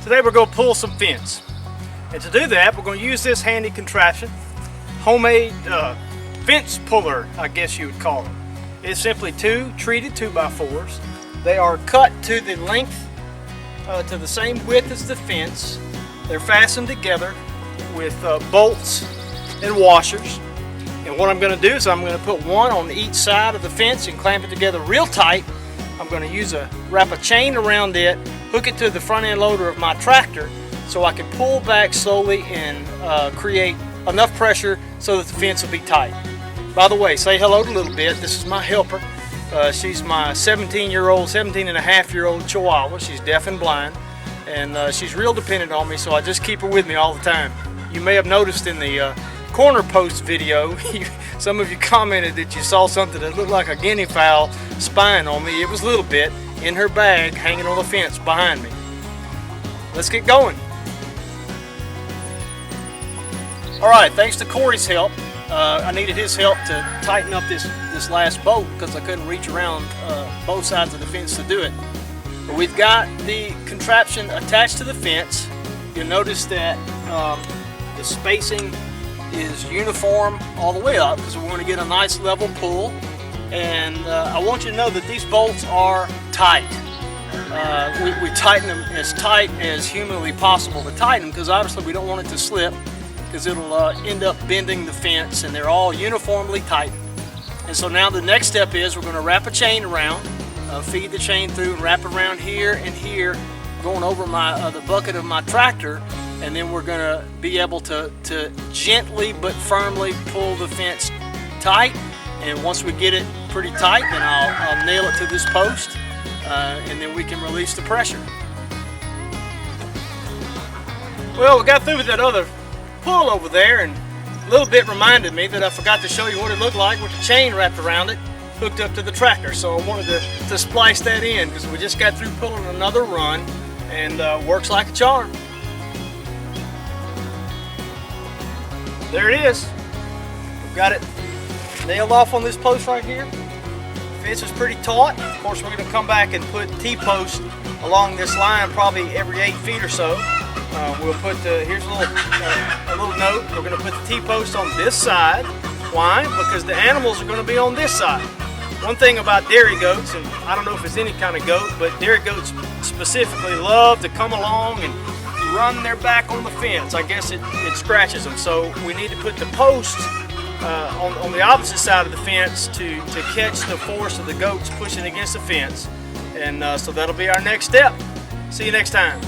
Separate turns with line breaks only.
Today we're going to pull some fence. And to do that, we're going to use this handy contraption, homemade fence puller, I guess you would call it. It's simply two treated 2x4s. They are cut to the length, to the same width as the fence. They're fastened together with bolts and washers. And what I'm going to do is I'm going to put one on each side of the fence and clamp it together real tight. I'm going to wrap a chain around it, hook it to the front end loader of my tractor so I can pull back slowly and create enough pressure so that the fence will be tight. By the way, say hello to Little Bit. This is my helper. She's my 17 and a half year old Chihuahua. She's deaf and blind, and she's real dependent on me, so I just keep her with me all the time. You may have noticed in the corner post video, some of you commented that you saw something that looked like a guinea fowl spying on me. It was Little Bit in her bag hanging on the fence behind me. Let's get going. Alright, thanks to Corey's help. I needed his help to tighten up this last bolt because I couldn't reach around both sides of the fence to do it. But we've got the contraption attached to the fence. You'll notice that the spacing is uniform all the way up because we want to get a nice level pull. And I want you to know that these bolts are tight. We tighten them as tight as humanly possible to tighten them because obviously we don't want it to slip, because it'll end up bending the fence, and they're all uniformly tight. And so now the next step is we're going to wrap a chain around, feed the chain through and wrap around here and here, going over the bucket of my tractor, and then we're going to be able to gently but firmly pull the fence tight. And once we get it pretty tight, then I'll nail it to this post, and then we can release the pressure. Well, we got through with that other pull over there, and a little bit reminded me that I forgot to show you what it looked like with the chain wrapped around it, hooked up to the tractor. So I wanted to splice that in because we just got through pulling another run, and works like a charm. There it is. We've got it nailed off on this post right here. The fence is pretty taut. Of course, we're going to come back and put T-posts along this line probably every 8 feet or so. We'll put here's a little note. We're going to put the T-post on this side. Why? Because the animals are going to be on this side. One thing about dairy goats, and I don't know if it's any kind of goat, but dairy goats specifically love to come along and run their back on the fence. I guess it scratches them. So we need to put the posts on the opposite side of the fence to catch the force of the goats pushing against the fence. And so that'll be our next step. See you next time.